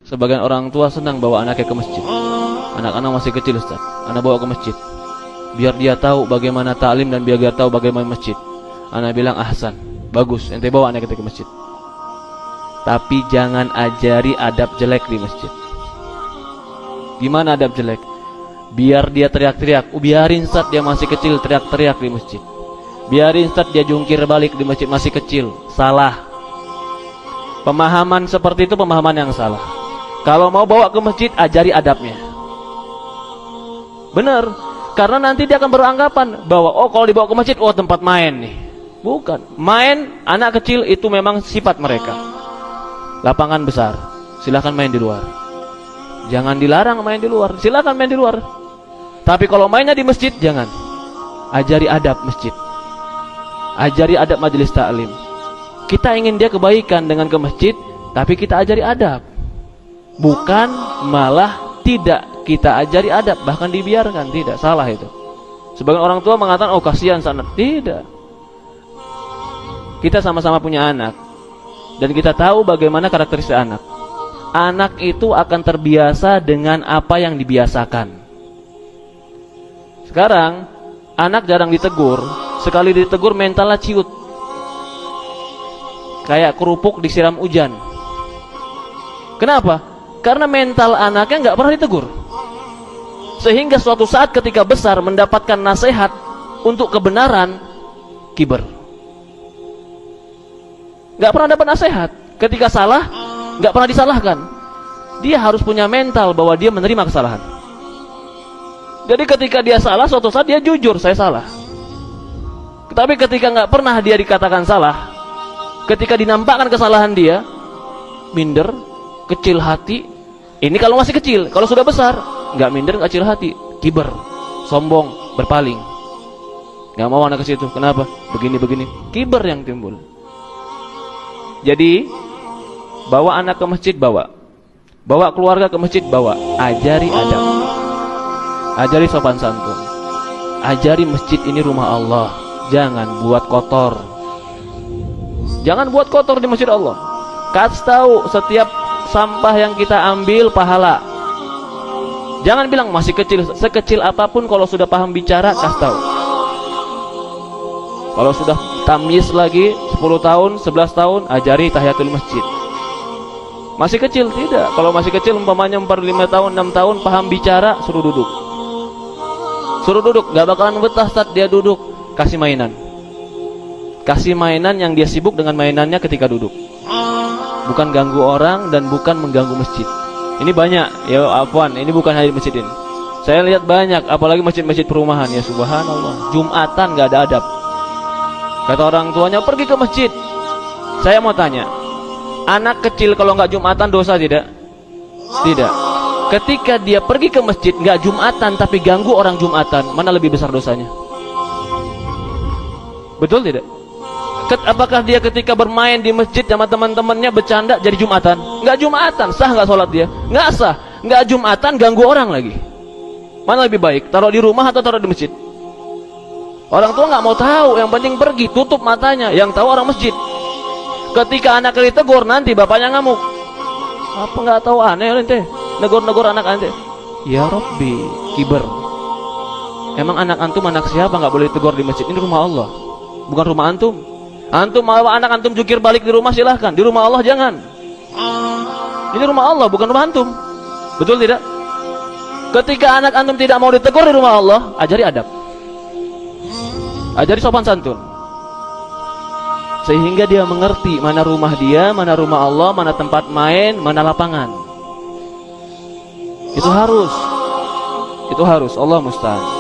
Sebagian orang tua senang bawa anaknya ke masjid. Anak-anak masih kecil, Ustaz, anak bawa ke masjid biar dia tahu bagaimana ta'lim dan biar dia tahu bagaimana masjid. Anak bilang, ahsan, bagus, ente bawa anak kita ke masjid. Tapi jangan ajari adab jelek di masjid. Gimana adab jelek? Biar dia teriak-teriak. Biarin Ustaz, dia masih kecil teriak-teriak di masjid. Biarin Ustaz, dia jungkir balik di masjid, masih kecil. Salah. Pemahaman seperti itu pemahaman yang salah. Kalau mau bawa ke masjid, ajari adabnya. Benar. Karena nanti dia akan beranggapan bahwa oh kalau dibawa ke masjid, oh tempat main nih. Bukan. Main anak kecil itu memang sifat mereka. Lapangan besar, silakan main di luar. Jangan dilarang main di luar, silakan main di luar. Tapi kalau mainnya di masjid, jangan. Ajari adab masjid. Ajari adab majelis taklim. Kita ingin dia kebaikan dengan ke masjid, tapi kita ajari adab. Bukan malah tidak kita ajari adab, bahkan dibiarkan. Tidak, salah itu. Sebagian orang tua mengatakan, oh kasihan sana. Tidak. Kita sama-sama punya anak, dan kita tahu bagaimana karakteristik anak. Anak itu akan terbiasa dengan apa yang dibiasakan. Sekarang anak jarang ditegur. Sekali ditegur mentalnya ciut, kayak kerupuk disiram hujan. Kenapa? Karena mental anaknya nggak pernah ditegur. Sehingga suatu saat ketika besar mendapatkan nasihat untuk kebenaran, kiber. Nggak pernah dapat nasihat. Ketika salah, nggak pernah disalahkan. Dia harus punya mental bahwa dia menerima kesalahan. Jadi ketika dia salah, suatu saat dia jujur, saya salah. Tapi ketika nggak pernah dia dikatakan salah, ketika dinampakkan kesalahan dia, minder, kecil hati. Ini kalau masih kecil. Kalau sudah besar, nggak minder, nggak kecil hati, kiber, sombong, berpaling. Nggak mau anak ke situ. Kenapa? Begini-begini. Kiber yang timbul. Jadi bawa anak ke masjid, bawa keluarga ke masjid, bawa. Ajari adab, ajari sopan santun, ajari masjid ini rumah Allah. Jangan buat kotor. Jangan buat kotor di masjid Allah. Kasih tahu setiap sampah yang kita ambil pahala. Jangan bilang masih kecil. Sekecil apapun kalau sudah paham bicara, kasih tahu. Kalau sudah tamyiz lagi 10 tahun, 11 tahun, ajari tahiyatul masjid. Masih kecil tidak. Kalau masih kecil umpamanya 4, 5 tahun, 6 tahun paham bicara, suruh duduk. Suruh duduk, gak bakalan betah saat dia duduk. Kasih mainan. Kasih mainan yang dia sibuk dengan mainannya ketika duduk. Bukan ganggu orang dan bukan mengganggu masjid. Ini banyak, ya afwan, ini bukan hanya di masjid ini. Saya lihat banyak, apalagi masjid-masjid perumahan, ya subhanallah. Jumatan gak ada adab. Kata orang tuanya, pergi ke masjid. Saya mau tanya, anak kecil kalau nggak Jumatan dosa tidak? Tidak. Ketika dia pergi ke masjid nggak Jumatan tapi ganggu orang Jumatan, mana lebih besar dosanya? Betul tidak? Apakah dia ketika bermain di masjid sama teman-temannya bercanda jadi Jumatan? Nggak Jumatan, sah nggak sholat dia? Nggak sah. Nggak Jumatan, ganggu orang lagi. Mana lebih baik? Taruh di rumah atau taruh di masjid? Orang tua nggak mau tahu, yang penting pergi, tutup matanya. Yang tahu orang masjid. Ketika anak ditegur nanti bapaknya ngamuk. Apa nggak tahu aneh ente? Negur-negur anak ente. Ya Rabbi, kiber. Emang anak antum anak siapa nggak boleh tegur di masjid? Ini rumah Allah, bukan rumah antum. Antum mau anak antum jungkir balik di rumah silahkan. Di rumah Allah jangan. Ini rumah Allah, bukan rumah antum. Betul tidak? Ketika anak antum tidak mau ditegur di rumah Allah, ajari adab, ajari sopan santun, sehingga dia mengerti mana rumah dia, mana rumah Allah, mana tempat main, mana lapangan. Itu harus. Allah musta'an.